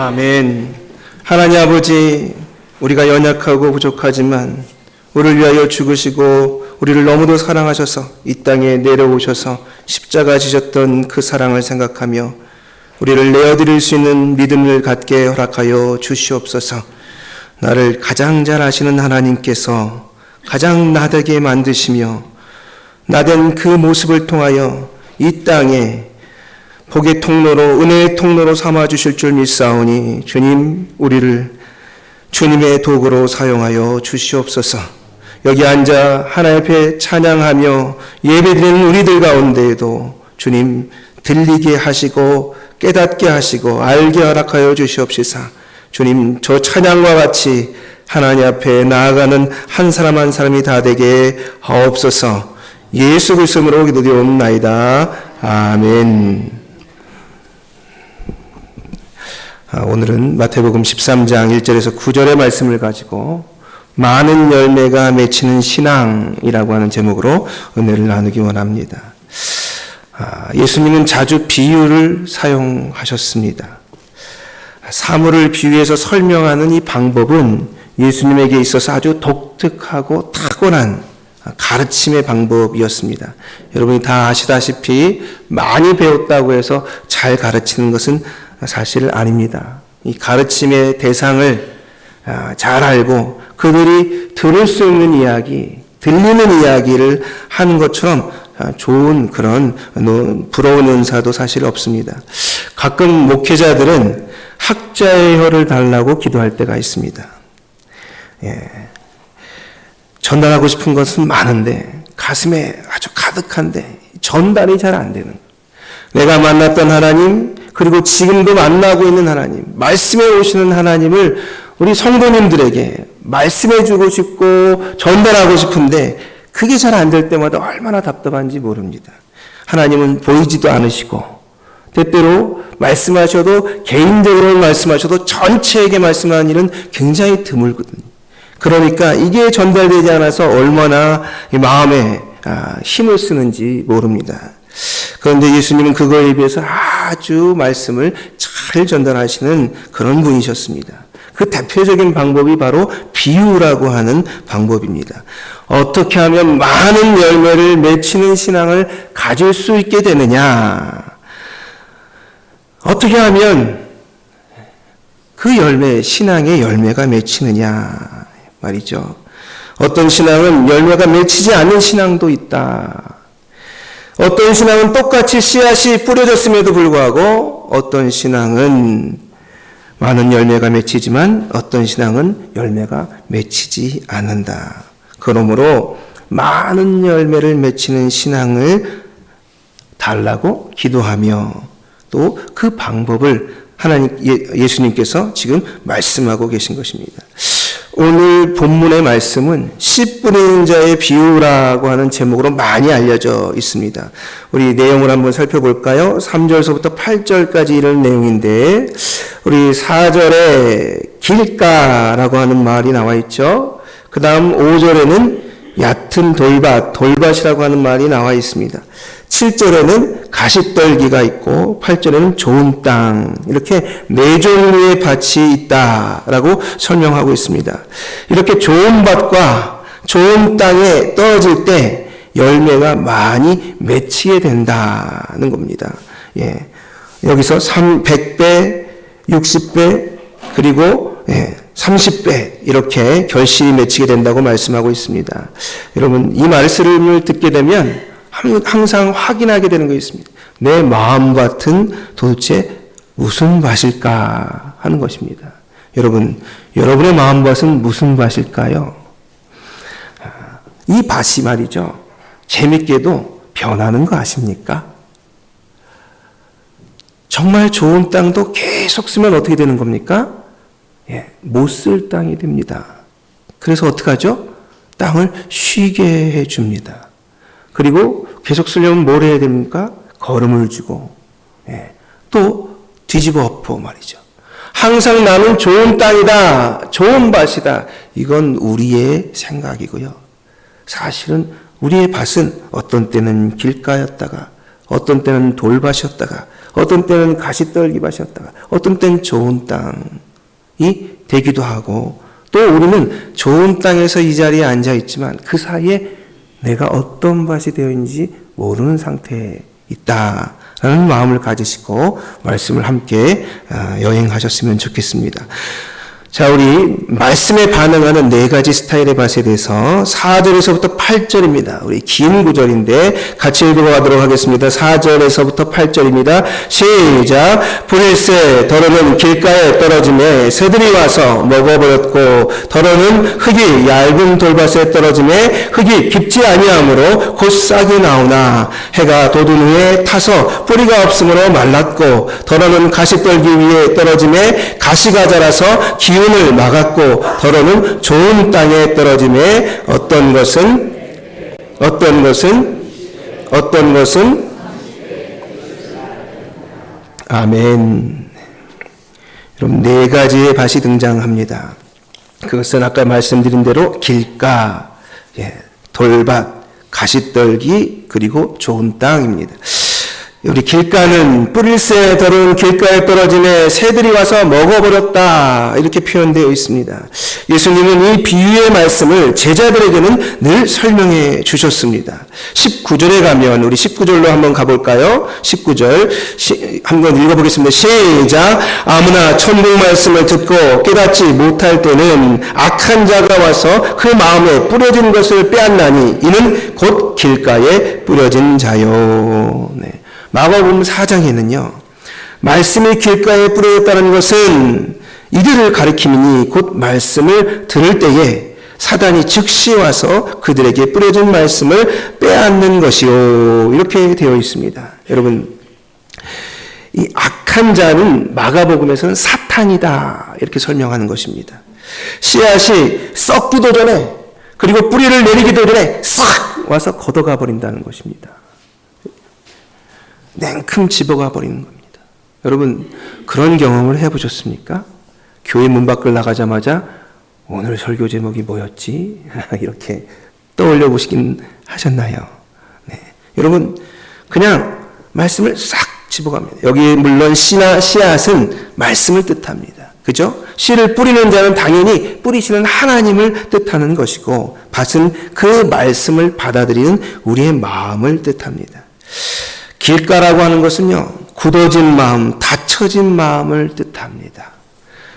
아멘. 하나님 아버지, 우리가 연약하고 부족하지만 우리를 위하여 죽으시고 우리를 너무도 사랑하셔서 이 땅에 내려오셔서 십자가 지셨던 그 사랑을 생각하며 우리를 내어드릴 수 있는 믿음을 갖게 허락하여 주시옵소서. 나를 가장 잘 아시는 하나님께서 가장 나되게 만드시며 나된 그 모습을 통하여 이 땅에 복의 통로로, 은혜의 통로로 삼아주실 줄 믿사오니 주님, 우리를 주님의 도구로 사용하여 주시옵소서. 여기 앉아 하나님 앞에 찬양하며 예배드리는 우리들 가운데에도 주님 들리게 하시고 깨닫게 하시고 알게 허락하여 주시옵시사. 주님, 저 찬양과 같이 하나님 앞에 나아가는 한 사람 한 사람이 다 되게 하옵소서. 예수 그리스도로 기도드리옵나이다. 아멘. 오늘은 마태복음 13장 1절에서 9절의 말씀을 가지고 많은 열매가 맺히는 신앙이라고 하는 제목으로 은혜를 나누기 원합니다. 예수님은 자주 비유를 사용하셨습니다. 사물을 비유해서 설명하는 이 방법은 예수님에게 있어서 아주 독특하고 타고난 가르침의 방법이었습니다. 여러분이 다 아시다시피 많이 배웠다고 해서 잘 가르치는 것은 사실 아닙니다. 이 가르침의 대상을 잘 알고 그들이 들을 수 있는 이야기, 들리는 이야기를 하는 것처럼 좋은 그런 부러운 은사도 사실 없습니다. 가끔 목회자들은 학자의 혀를 달라고 기도할 때가 있습니다. 전달하고 싶은 것은 많은데 가슴에 아주 가득한데 전달이 잘 안 되는 거예요. 내가 만났던 하나님, 그리고 지금도 만나고 있는 하나님, 말씀해 오시는 하나님을 우리 성도님들에게 말씀해주고 싶고 전달하고 싶은데 그게 잘 안 될 때마다 얼마나 답답한지 모릅니다. 하나님은 보이지도 않으시고 때때로 말씀하셔도 개인적으로 말씀하셔도 전체에게 말씀하는 일은 굉장히 드물거든요. 그러니까 이게 전달되지 않아서 얼마나 마음에 힘을 쓰는지 모릅니다. 그런데 예수님은 그거에 비해서 아주 말씀을 잘 전달하시는 그런 분이셨습니다. 그 대표적인 방법이 바로 비유라고 하는 방법입니다. 어떻게 하면 많은 열매를 맺히는 신앙을 가질 수 있게 되느냐? 어떻게 하면 그 열매, 신앙의 열매가 맺히느냐 말이죠. 어떤 신앙은 열매가 맺히지 않는 신앙도 있다. 어떤 신앙은 똑같이 씨앗이 뿌려졌음에도 불구하고 어떤 신앙은 많은 열매가 맺히지만 어떤 신앙은 열매가 맺히지 않는다. 그러므로 많은 열매를 맺히는 신앙을 달라고 기도하며 또 그 방법을 예수님께서 지금 말씀하고 계신 것입니다. 오늘 본문의 말씀은 씨 뿌리는 자의 비유라고 하는 제목으로 많이 알려져 있습니다. 우리 내용을 한번 살펴볼까요? 3절서부터 8절까지 이런 내용인데 우리 4절에 길가라고 하는 말이 나와 있죠. 그 다음 5절에는 얕은 돌밭이라고 하는 말이 나와 있습니다. 7절에는 가시떨기가 있고 8절에는 좋은 땅, 이렇게 네 종류의 밭이 있다라고 설명하고 있습니다. 이렇게 좋은 밭과 좋은 땅에 떨어질 때 열매가 많이 맺히게 된다는 겁니다. 여기서 100배, 60배, 그리고 30배 이렇게 결실이 맺히게 된다고 말씀하고 있습니다. 여러분, 이 말씀을 듣게 되면 항상 확인하게 되는 거 있습니다. 내 마음밭은 도대체 무슨 밭일까 하는 것입니다. 여러분, 여러분의 마음밭은 무슨 밭일까요? 이 밭이 말이죠, 재밌게도 변하는 거 아십니까? 정말 좋은 땅도 계속 쓰면 어떻게 되는 겁니까? 못 쓸 땅이 됩니다. 그래서 어떻게 하죠? 땅을 쉬게 해줍니다. 그리고 계속 쓰려면 뭘 해야 됩니까? 거름을 주고 또 뒤집어 엎어 말이죠. 항상 나는 좋은 땅이다, 좋은 밭이다, 이건 우리의 생각이고요. 사실은 우리의 밭은 어떤 때는 길가였다가 어떤 때는 돌밭이었다가, 어떤 때는 가시떨기밭이었다가, 어떤 때는 좋은 땅이 되기도 하고, 또 우리는 좋은 땅에서 이 자리에 앉아 있지만 그 사이에 내가 어떤 밭이 되어 있는지 모르는 상태에 있다라는 마음을 가지시고 말씀을 함께 여행하셨으면 좋겠습니다. 자, 우리 말씀에 반응하는 네 가지 스타일의 밭에 대해서 4절에서부터 8절입니다. 우리 긴 구절인데 같이 읽어가도록 하겠습니다. 4절에서부터 8절입니다. 시작. 불일세 더러는 길가에 떨어지매 새들이 와서 먹어버렸고, 더러는 흙이 얇은 돌밭에 떨어지매 흙이 깊지 아니하므로 곧 싹이 나오나 해가 돋은 후에 타서 뿌리가 없으므로 말랐고, 더러는 가시떨기 위에 떨어지매 가시가 자라서 기운을 막았고, 더러는 좋은 땅에 떨어지매 어떤 것은 아멘. 여러분, 네 가지의 밭이 등장합니다. 그것은 아까 말씀드린 대로 길가, 돌밭, 가시떨기, 그리고 좋은 땅입니다. 우리 길가는 뿌릴새 더러운 길가에 떨어지네 새들이 와서 먹어버렸다, 이렇게 표현되어 있습니다. 예수님은 이 비유의 말씀을 제자들에게는 늘 설명해 주셨습니다. 19절에 가면, 우리 19절로 한번 가볼까요? 19절 한번 읽어보겠습니다. 시작. 아무나 천국 말씀을 듣고 깨닫지 못할 때는 악한 자가 와서 그 마음에 뿌려진 것을 빼앗나니 이는 곧 길가에 뿌려진 자요. 네. 마가복음 4장에는요, 말씀이 길가에 뿌려졌다는 것은 이들을 가리킴이니 곧 말씀을 들을 때에 사단이 즉시 와서 그들에게 뿌려진 말씀을 빼앗는 것이요, 이렇게 되어 있습니다. 여러분, 이 악한 자는 마가복음에서는 사탄이다, 이렇게 설명하는 것입니다. 씨앗이 썩기도 전에, 그리고 뿌리를 내리기도 전에 싹 와서 걷어가 버린다는 것입니다. 냉큼 집어가 버리는 겁니다. 여러분, 그런 경험을 해보셨습니까? 교회 문 밖을 나가자마자 오늘 설교 제목이 뭐였지? 이렇게 떠올려 보시긴 하셨나요? 네. 여러분, 그냥 말씀을 싹 집어갑니다. 여기 물론 씨나 씨앗은 말씀을 뜻합니다. 그죠? 씨를 뿌리는 자는 당연히 뿌리시는 하나님을 뜻하는 것이고, 밭은 그 말씀을 받아들이는 우리의 마음을 뜻합니다. 길가라고 하는 것은요, 굳어진 마음, 닫혀진 마음을 뜻합니다.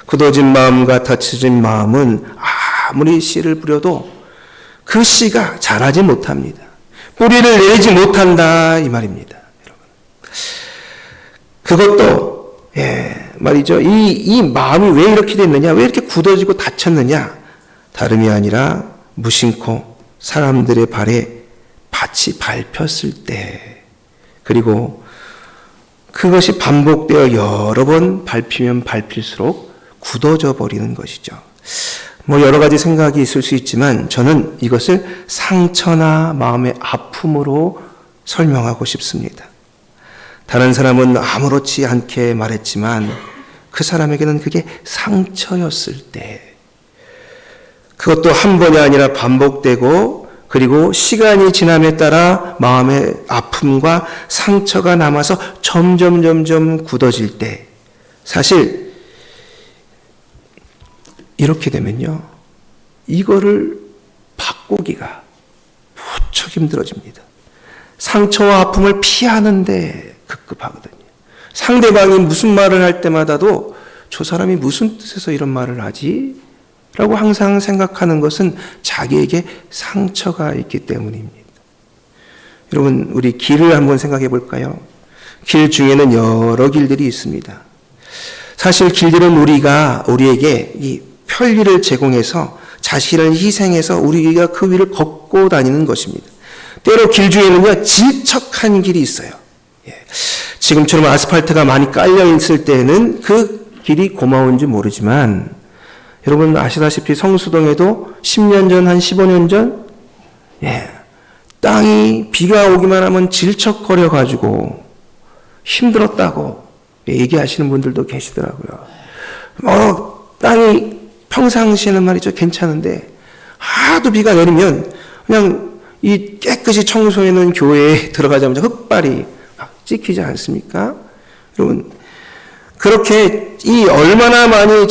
굳어진 마음과 닫혀진 마음은 아무리 씨를 뿌려도 그 씨가 자라지 못합니다. 뿌리를 내리지 못한다, 이 말입니다. 여러분, 그것도 말이죠. 이 마음이 왜 이렇게 됐느냐, 왜 이렇게 굳어지고 닫혔느냐, 다름이 아니라 무심코 사람들의 발에 밭이 밟혔을 때, 그리고 그것이 반복되어 여러 번 밟히면 밟힐수록 굳어져 버리는 것이죠. 여러 가지 생각이 있을 수 있지만 저는 이것을 상처나 마음의 아픔으로 설명하고 싶습니다. 다른 사람은 아무렇지 않게 말했지만 그 사람에게는 그게 상처였을 때, 그것도 한 번이 아니라 반복되고, 그리고 시간이 지남에 따라 마음의 아픔과 상처가 남아서 점점 굳어질 때, 사실 이렇게 되면요, 이거를 바꾸기가 무척 힘들어집니다. 상처와 아픔을 피하는데 급급하거든요. 상대방이 무슨 말을 할 때마다도 저 사람이 무슨 뜻에서 이런 말을 하지? 라고 항상 생각하는 것은 자기에게 상처가 있기 때문입니다. 여러분, 우리 길을 한번 생각해 볼까요? 길 중에는 여러 길들이 있습니다. 사실 길들은 우리에게 이 편리를 제공해서 자신을 희생해서 우리가 그 위를 걷고 다니는 것입니다. 때로 길 중에는요, 질척한 길이 있어요. 지금처럼 아스팔트가 많이 깔려 있을 때는 그 길이 고마운지 모르지만, 여러분 아시다시피 성수동에도 10년 전, 한 15년 전, 땅이 비가 오기만 하면 질척거려가지고 힘들었다고 얘기하시는 분들도 계시더라고요. 땅이 평상시에는 말이죠, 괜찮은데 하도 비가 내리면 그냥 이 깨끗이 청소해놓은 교회에 들어가자마자 흙발이 찍히지 않습니까? 여러분, 그렇게 이 얼마나 많이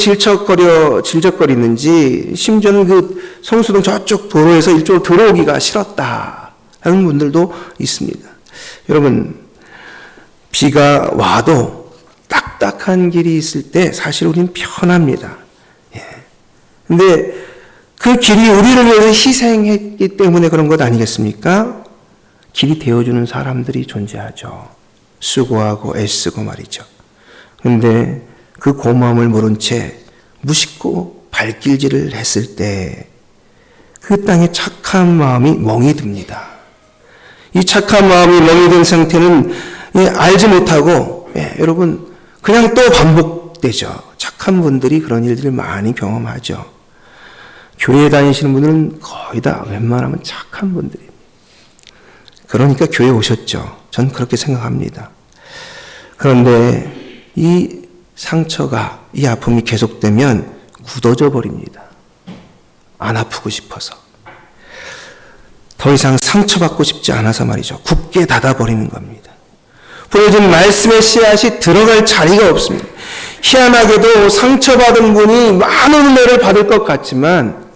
질적거리는지, 심지어는 그 성수동 저쪽 도로에서 이쪽으로 들어오기가 싫었다 하는 분들도 있습니다. 여러분, 비가 와도 딱딱한 길이 있을 때 사실 우리는 편합니다. 근데 그 길이 우리를 위해서 희생했기 때문에 그런 것 아니겠습니까? 길이 되어주는 사람들이 존재하죠. 수고하고 애쓰고 말이죠. 근데 그 고마움을 모른 채 무심코 발길질을 했을 때 그 땅에 착한 마음이 멍이 듭니다. 이 착한 마음이 멍이 든 상태는 알지 못하고 여러분 그냥 또 반복되죠. 착한 분들이 그런 일들을 많이 경험하죠. 교회 다니시는 분들은 거의 다 웬만하면 착한 분들입니다. 그러니까 교회 오셨죠. 전 그렇게 생각합니다. 그런데 이 상처가, 이 아픔이 계속되면 굳어져 버립니다. 안 아프고 싶어서. 더 이상 상처받고 싶지 않아서 말이죠. 굳게 닫아버리는 겁니다. 보여준 말씀의 씨앗이 들어갈 자리가 없습니다. 희한하게도 상처받은 분이 많은 은혜를 받을 것 같지만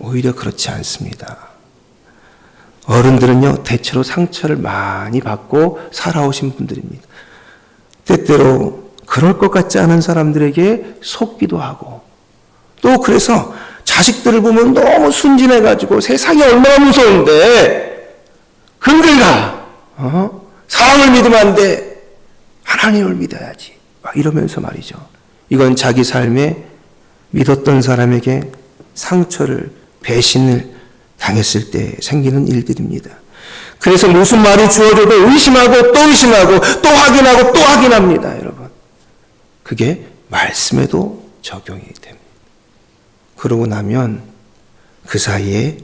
오히려 그렇지 않습니다. 어른들은요, 대체로 상처를 많이 받고 살아오신 분들입니다. 때때로 그럴 것 같지 않은 사람들에게 속기도 하고, 또 그래서 자식들을 보면 너무 순진해가지고 세상이 얼마나 무서운데, 그들가, 사람을 믿으면 안 돼. 하나님을 믿어야지. 막 이러면서 말이죠. 이건 자기 삶에 믿었던 사람에게 상처를, 배신을 당했을 때 생기는 일들입니다. 그래서 무슨 말이 주어져도 의심하고 또 의심하고 또 확인하고 또 확인합니다, 여러분. 그게 말씀에도 적용이 됩니다. 그러고 나면 그 사이에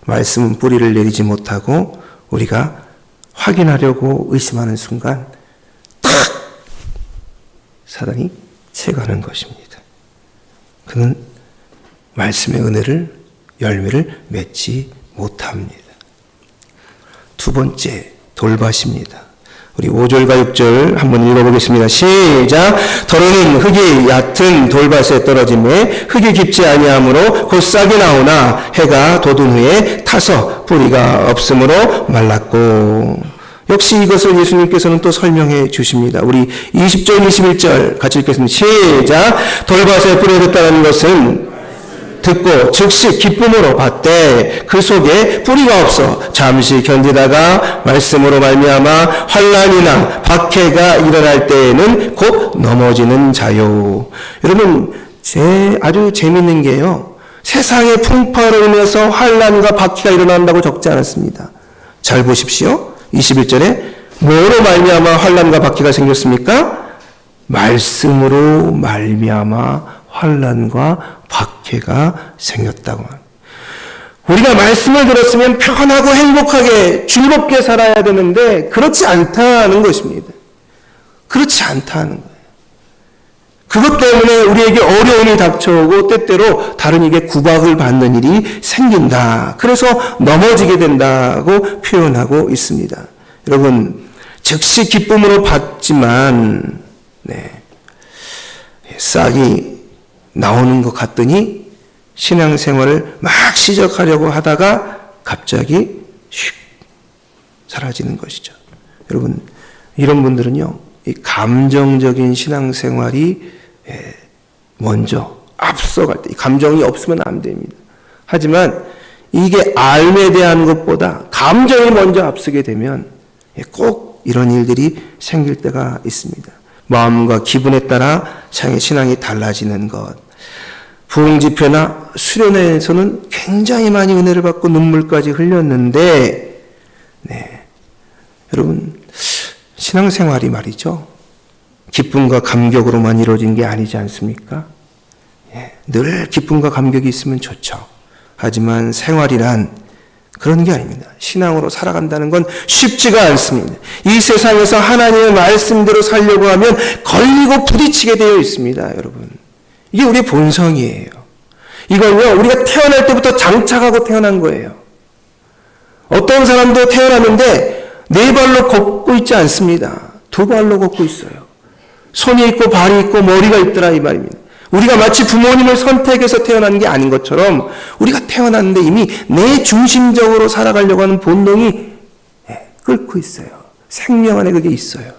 말씀은 뿌리를 내리지 못하고 우리가 확인하려고 의심하는 순간 탁! 사단이 채가는 것입니다. 그는 말씀의 은혜를, 열매를 맺지 못합니다. 두 번째, 돌밭입니다. 우리 5절과 6절 한번 읽어보겠습니다. 시작. 더러는 흙이 얕은 돌밭에 떨어짐에 흙이 깊지 아니하므로 곧 싹이 나오나 해가 돋은 후에 타서 뿌리가 없으므로 말랐고. 역시 이것을 예수님께서는 또 설명해 주십니다. 우리 20절, 21절 같이 읽겠습니다. 시작. 돌밭에 뿌려졌다는 것은 듣고 즉시 기쁨으로 받되 그 속에 뿌리가 없어 잠시 견디다가 말씀으로 말미암아 환난이나 박해가 일어날 때에는 곧 넘어지는 자요. 여러분, 아주 재밌는 게요, 세상의 풍파로 인해서 환난과 박해가 일어난다고 적지 않았습니다. 잘 보십시오. 21절에 뭐로 말미암아 환난과 박해가 생겼습니까? 말씀으로 말미암아 환난과 박해가 생겼다고 합니다. 우리가 말씀을 들었으면 편하고 행복하게 즐겁게 살아야 되는데 그렇지 않다는 것입니다. 그렇지 않다는 거예요. 그것 때문에 우리에게 어려움이 닥쳐오고 때때로 다른 이게 구박을 받는 일이 생긴다. 그래서 넘어지게 된다고 표현하고 있습니다. 여러분, 즉시 기쁨으로 받지만 싹이 나오는 것 같더니 신앙생활을 막 시작하려고 하다가 갑자기 슉 사라지는 것이죠. 여러분, 이런 분들은요, 이 감정적인 신앙생활이 먼저 앞서갈 때, 이 감정이 없으면 안 됩니다. 하지만 이게 삶에 대한 것보다 감정이 먼저 앞서게 되면 꼭 이런 일들이 생길 때가 있습니다. 마음과 기분에 따라 신앙이 달라지는 것. 부흥집회나 수련회에서는 굉장히 많이 은혜를 받고 눈물까지 흘렸는데, 여러분, 신앙생활이 말이죠, 기쁨과 감격으로만 이루어진 게 아니지 않습니까? 늘 기쁨과 감격이 있으면 좋죠. 하지만 생활이란 그런 게 아닙니다. 신앙으로 살아간다는 건 쉽지가 않습니다. 이 세상에서 하나님의 말씀대로 살려고 하면 걸리고 부딪히게 되어 있습니다, 여러분. 이게 우리의 본성이에요. 이건요, 우리가 태어날 때부터 장착하고 태어난 거예요. 어떤 사람도 태어났는데 네 발로 걷고 있지 않습니다. 두 발로 걷고 있어요. 손이 있고 발이 있고 머리가 있더라 이 말입니다. 우리가 마치 부모님을 선택해서 태어난 게 아닌 것처럼 우리가 태어났는데 이미 내 중심적으로 살아가려고 하는 본능이 끓고 있어요. 생명 안에 그게 있어요.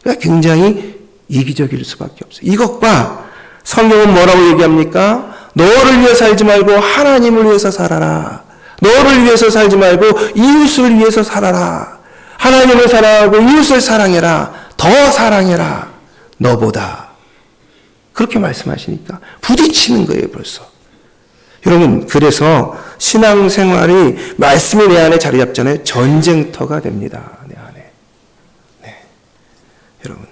그러니까 굉장히 이기적일 수밖에 없어요. 이것과 성경은 뭐라고 얘기합니까? 너를 위해 살지 말고 하나님을 위해서 살아라. 너를 위해서 살지 말고 이웃을 위해서 살아라. 하나님을 사랑하고 이웃을 사랑해라. 더 사랑해라. 너보다. 그렇게 말씀하시니까 부딪히는 거예요, 벌써. 여러분, 그래서 신앙생활이 말씀이 내 안에 자리 잡잖아요. 전쟁터가 됩니다. 내 안에. 네. 여러분.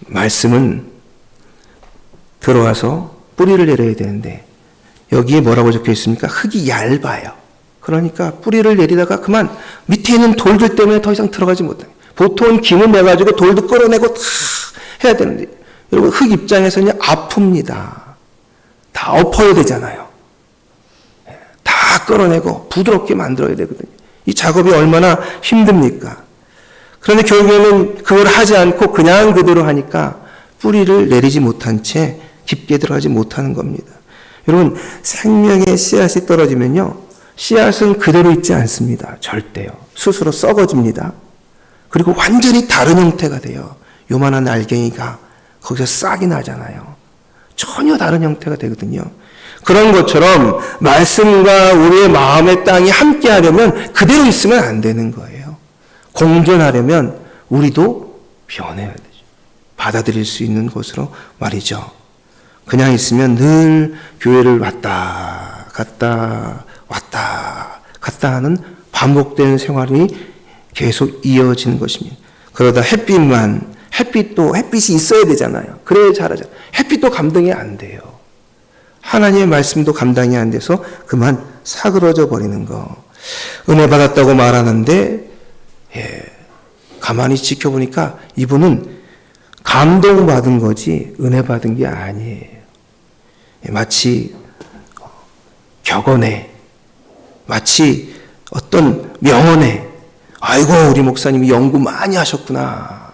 말씀은 들어와서 뿌리를 내려야 되는데 여기에 뭐라고 적혀 있습니까? 흙이 얇아요. 그러니까 뿌리를 내리다가 그만 밑에 있는 돌들 때문에 더 이상 들어가지 못해요. 보통 김을 내가지고 돌도 끌어내고 다 해야 되는데 여러분 흙 입장에서는 아픕니다. 다 엎어야 되잖아요. 다 끌어내고 부드럽게 만들어야 되거든요. 이 작업이 얼마나 힘듭니까? 그런데 결국에는 그걸 하지 않고 그냥 그대로 하니까 뿌리를 내리지 못한 채 깊게 들어가지 못하는 겁니다. 여러분 생명의 씨앗이 떨어지면요. 씨앗은 그대로 있지 않습니다. 절대요. 스스로 썩어집니다. 그리고 완전히 다른 형태가 돼요. 요만한 알갱이가 거기서 싹이 나잖아요. 전혀 다른 형태가 되거든요. 그런 것처럼 말씀과 우리의 마음의 땅이 함께 하려면 그대로 있으면 안 되는 거예요. 공존하려면 우리도 변해야 되죠. 받아들일 수 있는 곳으로 말이죠. 그냥 있으면 늘 교회를 왔다 갔다 왔다 갔다 하는 반복되는 생활이 계속 이어지는 것입니다. 그러다 햇빛이 있어야 되잖아요. 그래야 잘하죠. 햇빛도 감당이 안 돼요. 하나님의 말씀도 감당이 안 돼서 그만 사그러져 버리는 거. 은혜 받았다고 말하는데 가만히 지켜보니까 이분은 감동받은 거지 은혜 받은 게 아니에요. 마치 격언에 마치 어떤 명언에 아이고 우리 목사님이 연구 많이 하셨구나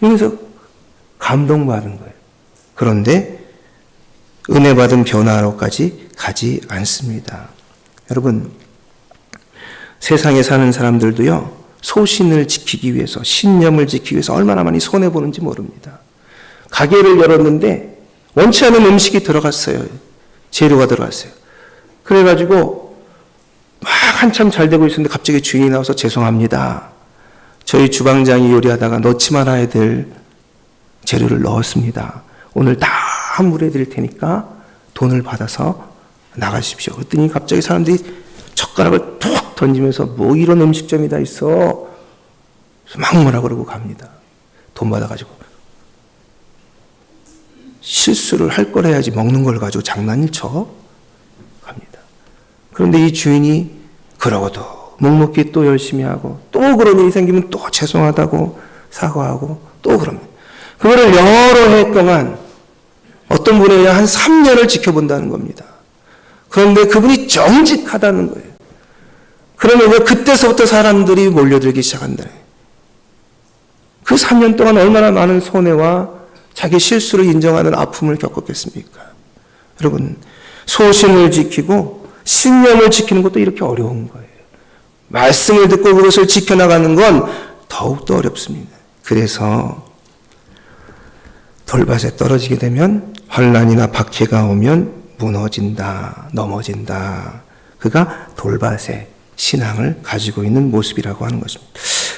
이러면서 감동받은 거예요. 그런데 은혜 받은 변화로까지 가지 않습니다. 여러분 세상에 사는 사람들도요 소신을 지키기 위해서 신념을 지키기 위해서 얼마나 많이 손해보는지 모릅니다. 가게를 열었는데 원치 않은 음식이 들어갔어요. 재료가 들어갔어요. 그래가지고 막 한참 잘 되고 있었는데 갑자기 주인이 나와서 죄송합니다. 저희 주방장이 요리하다가 넣지 말아야 될 재료를 넣었습니다. 오늘 다 환불해 드릴 테니까 돈을 받아서 나가십시오. 그랬더니 갑자기 사람들이 젓가락을 툭 던지면서 뭐 이런 음식점이 다 있어. 막 뭐라 그러고 갑니다. 돈 받아가지고. 실수를 할 걸 해야지 먹는 걸 가지고 장난을 쳐 갑니다. 그런데 이 주인이 그러고도 묵묵히 또 열심히 하고 또 그런 일이 생기면 또 죄송하다고 사과하고 또 그럽니다. 그거를 여러 해 동안 어떤 분이 한 3년을 지켜본다는 겁니다. 그런데 그분이 정직하다는 거예요. 그러면 그때서부터 사람들이 몰려들기 시작한다. 그 3년 동안 얼마나 많은 손해와 자기 실수를 인정하는 아픔을 겪었겠습니까? 여러분, 소신을 지키고 신념을 지키는 것도 이렇게 어려운 거예요. 말씀을 듣고 그것을 지켜나가는 건 더욱더 어렵습니다. 그래서 돌밭에 떨어지게 되면 환난이나 박해가 오면 무너진다, 넘어진다. 그가 돌밭에 신앙을 가지고 있는 모습이라고 하는 것입니다.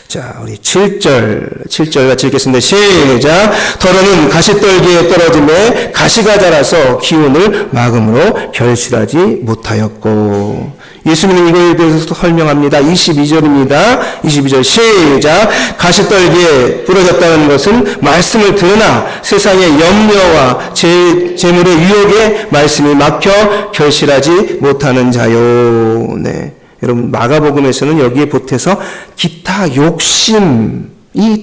자, 우리 7절 같이 읽겠습니다. 시작. 더러는 가시떨기에 떨어짐에 가시가 자라서 기운을 막음으로 결실하지 못하였고. 예수님은 이거에 대해서 설명합니다. 22절입니다. 22절 시작. 가시떨기에 부러졌다는 것은 말씀을 들으나 세상의 염려와 재물의 유혹에 말씀이 막혀 결실하지 못하는 자요. 네. 여러분 마가복음에서는 여기에 보태서 기타 욕심이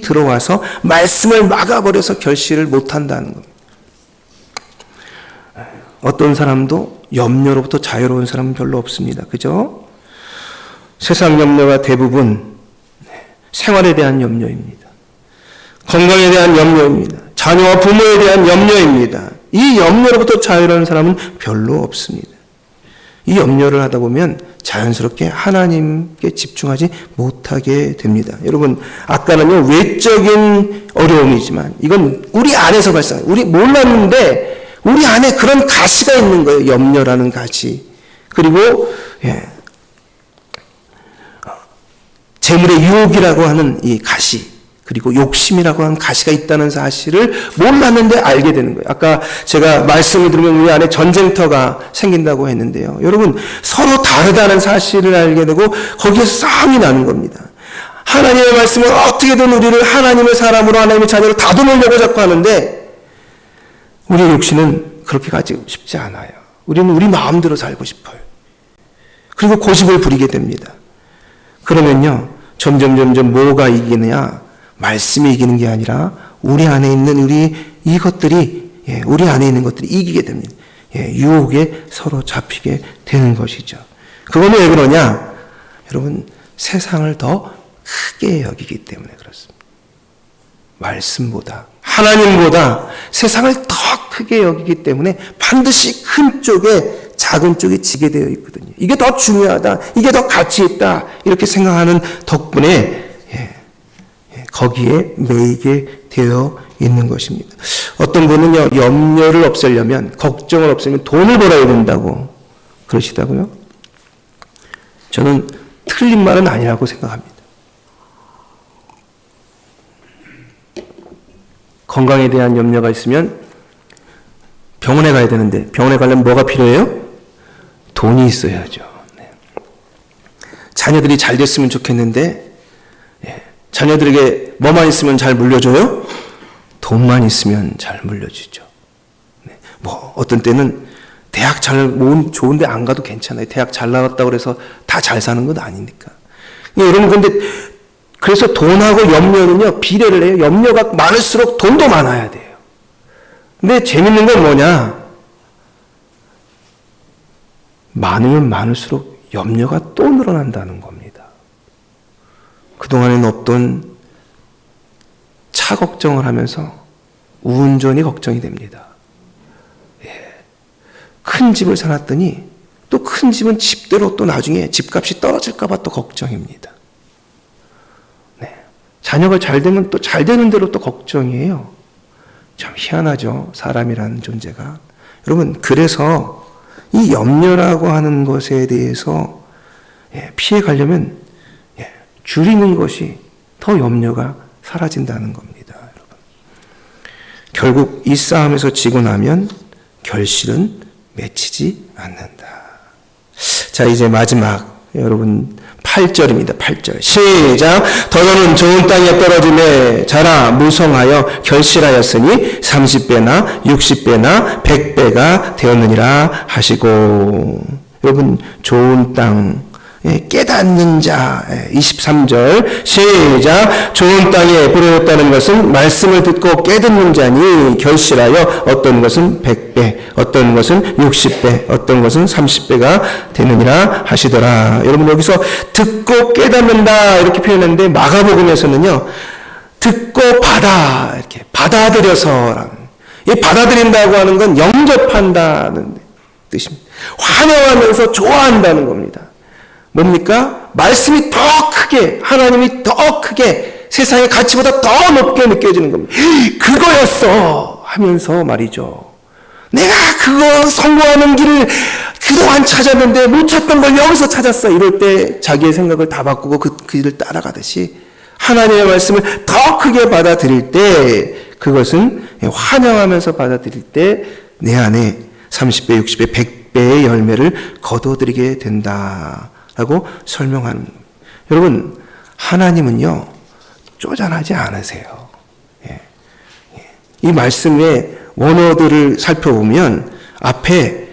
들어와서 말씀을 막아버려서 결실을 못한다는 겁니다. 어떤 사람도 염려로부터 자유로운 사람은 별로 없습니다. 그죠? 세상 염려가 대부분 생활에 대한 염려입니다. 건강에 대한 염려입니다. 자녀와 부모에 대한 염려입니다. 이 염려로부터 자유로운 사람은 별로 없습니다. 이 염려를 하다 보면 자연스럽게 하나님께 집중하지 못하게 됩니다. 여러분, 아까는요, 외적인 어려움이지만 이건 우리 안에서 발생해요. 우리 몰랐는데 우리 안에 그런 가시가 있는 거예요. 염려라는 가시. 그리고 재물의 유혹이라고 하는 이 가시, 그리고 욕심이라고 하는 가시가 있다는 사실을 몰랐는데 알게 되는 거예요. 아까 제가 말씀을 들으면 우리 안에 전쟁터가 생긴다고 했는데요. 여러분, 서로 다르다는 사실을 알게 되고 거기에서 싸움이 나는 겁니다. 하나님의 말씀은 어떻게든 우리를 하나님의 사람으로, 하나님의 자녀로 다듬으려고 자꾸 하는데 우리의 욕심은 그렇게 가지고 싶지 않아요. 우리는 우리 마음대로 살고 싶어요. 그리고 고집을 부리게 됩니다. 그러면요, 점점 뭐가 이기느냐? 말씀이 이기는 게 아니라 우리 안에 있는 우리 안에 있는 것들이 이기게 됩니다. 유혹에 서로 잡히게 되는 것이죠. 그거는 왜 그러냐? 여러분, 세상을 더 크게 여기기 때문에 그렇습니다. 말씀보다, 하나님보다 세상을 더 크게 여기기 때문에 반드시 큰 쪽에 작은 쪽이 지게 되어 있거든요. 이게 더 중요하다, 이게 더 가치 있다, 이렇게 생각하는 덕분에 거기에 매이게 되어 있는 것입니다. 어떤 분은요, 염려를 없애려면, 걱정을 없애려면 돈을 벌어야 된다고 그러시다고요. 저는 틀린 말은 아니라고 생각합니다. 건강에 대한 염려가 있으면 병원에 가야 되는데, 병원에 가려면 뭐가 필요해요? 돈이 있어야죠. 자녀들이 잘 됐으면 좋겠는데, 자녀들에게 뭐만 있으면 잘 물려줘요? 돈만 있으면 잘 물려주죠. 어떤 때는 대학 좋은데 안 가도 괜찮아요. 대학 잘 나왔다고 해서 다 잘 사는 건 아니니까. 여러분, 근데 그래서 돈하고 염려는요, 비례를 해요. 염려가 많을수록 돈도 많아야 돼요. 근데 재밌는 건 뭐냐? 많으면 많을수록 염려가 또 늘어난다는 겁니다. 그동안에는 없던 차 걱정을 하면서 운전이 걱정이 됩니다. 큰 집을 사놨더니 또 큰 집은 집대로 또 나중에 집값이 떨어질까 봐 또 걱정입니다. 자녀가 잘 되면 또 잘 되는 대로 또 걱정이에요. 참 희한하죠, 사람이라는 존재가. 여러분, 그래서 이 염려라고 하는 것에 대해서 피해 가려면 줄이는 것이 더 염려가 사라진다는 겁니다. 여러분. 결국 이 싸움에서 지고 나면 결실은 맺히지 않는다. 자, 이제 마지막 여러분 8절입니다. 8절 시작. 더러는 좋은 땅에 떨어지매 자라 무성하여 결실하였으니 30배나 60배나 100배가 되었느니라 하시고. 여러분, 좋은 땅, 깨닫는 자. 23절 시작. 좋은 땅에 뿌려졌다는 것은 말씀을 듣고 깨닫는 자니 결실하여 어떤 것은 100배, 어떤 것은 60배, 어떤 것은 30배가 되느니라 하시더라. 여러분, 여기서 듣고 깨닫는다 이렇게 표현했는데 마가복음에서는요, 듣고 이렇게 받아들여서, 이 받아들인다고 하는 건 영접한다는 뜻입니다. 환영하면서 좋아한다는 겁니다. 뭡니까? 말씀이 더 크게, 하나님이 더 크게, 세상의 가치보다 더 높게 느껴지는 겁니다. 그거였어 하면서 말이죠. 내가 그거 성공하는 길을 그동안 찾았는데 못 찾던 걸 여기서 찾았어. 이럴 때 자기의 생각을 다 바꾸고 그 길을 따라가듯이 하나님의 말씀을 더 크게 받아들일 때, 그것은 환영하면서 받아들일 때 내 안에 30배, 60배, 100배의 열매를 거둬들이게 된다 라고 설명하는 겁니다. 여러분, 하나님은요, 쪼잔하지 않으세요. 이 말씀의 원어들을 살펴보면 앞에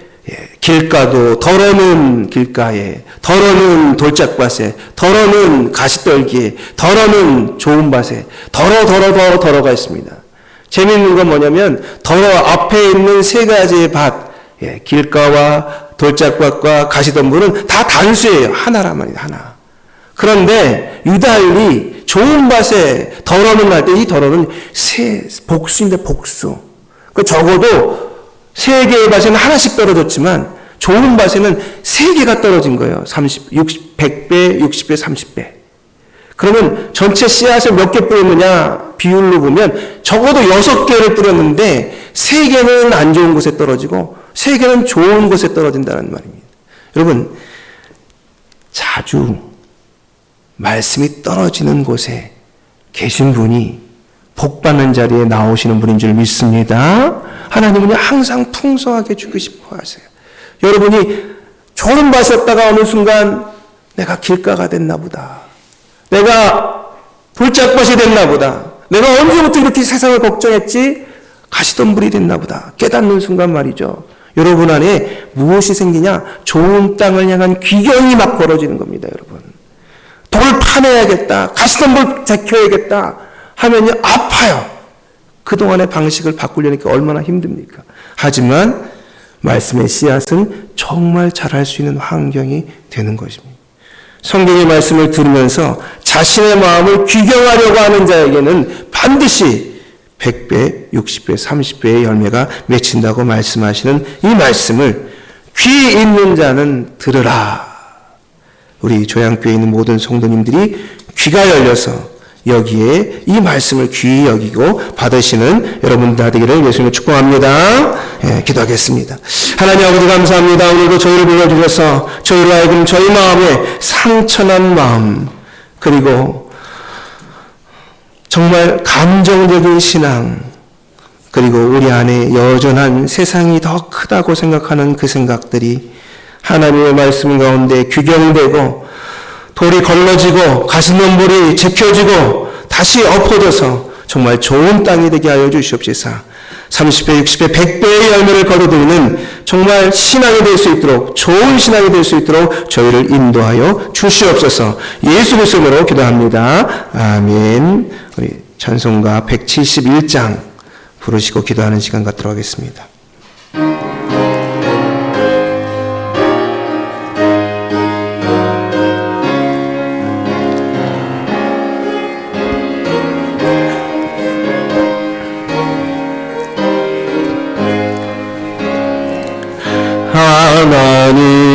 길가도, 덜어는 길가에, 덜어는 돌짝밭에, 덜어는 가시떨기에, 덜어는 좋은 밭에, 덜어가 있습니다. 재미있는 건 뭐냐면 덜어 앞에 있는 세 가지의 밭, 길가와 돌짝밭과 가시덤불은 다 단수예요. 하나란 말이에요. 하나. 그런데 유다인이 좋은 밭에 덜어는 날 때 이 덜어는 복수인데 복수. 그 적어도 3개의 밭에는 하나씩 떨어졌지만 좋은 밭에는 3개가 떨어진 거예요. 100배, 60배, 30배. 그러면 전체 씨앗을 몇 개 뿌렸느냐 비율로 보면 적어도 6개를 뿌렸는데 3개는 안 좋은 곳에 떨어지고 3개는 좋은 곳에 떨어진다는 말입니다. 여러분, 자주 말씀이 떨어지는 곳에 계신 분이 복받는 자리에 나오시는 분인 줄 믿습니다. 하나님은 항상 풍성하게 주고 싶어 하세요. 여러분이 좋은 밭이었다가 어느 순간 내가 길가가 됐나 보다. 내가 돌짝밭이 됐나 보다. 내가 언제부터 이렇게 세상을 걱정했지? 가시덤불이 됐나 보다. 깨닫는 순간 말이죠. 여러분 안에 무엇이 생기냐? 좋은 땅을 향한 귀경이 막 벌어지는 겁니다, 여러분. 돌 파내야겠다. 가시덤불 제껴야겠다. 하면요, 아파요. 그동안의 방식을 바꾸려니까 얼마나 힘듭니까? 하지만 말씀의 씨앗은 정말 잘할 수 있는 환경이 되는 것입니다. 성경의 말씀을 들으면서 자신의 마음을 귀경하려고 하는 자에게는 반드시 100배, 60배, 30배의 열매가 맺힌다고 말씀하시는 이 말씀을 귀 있는 자는 들으라. 우리 조양교회에 있는 모든 성도님들이 귀가 열려서 여기에 이 말씀을 귀히 여기고 받으시는 여러분 다 되기를 예수님을 축복합니다. 기도하겠습니다. 하나님 아버지 감사합니다. 오늘도 저희를 불러주셔서 저희로 하여금 저희 마음에 상처난 마음, 그리고 정말 감정적인 신앙, 그리고 우리 안에 여전한 세상이 더 크다고 생각하는 그 생각들이 하나님의 말씀 가운데 규경되고 돌이 걸러지고 가시덤불이 제껴지고 다시 엎어져서 정말 좋은 땅이 되게 하여 주시옵소서. 30배, 60배, 100배의 열매를 거둬들이는 정말 신앙이 될 수 있도록, 좋은 신앙이 될 수 있도록 저희를 인도하여 주시옵소서. 예수 그리스도로 기도합니다. 아멘. 우리 찬송가 171장 부르시고 기도하는 시간 갖도록 하겠습니다.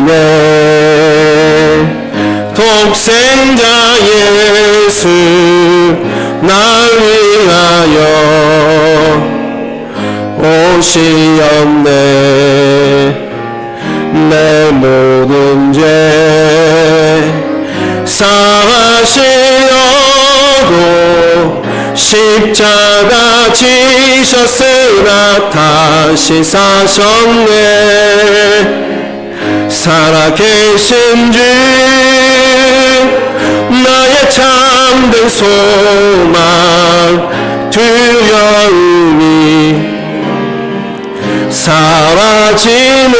하나님의 독생자 예수 날 위하여 오시었네. 내 모든 죄 사하시려고 십자가 지셨으나 다시 사셨네. 살아계신 주 나의 참된 소망 두려움이 사라지네.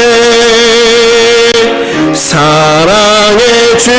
사랑의 주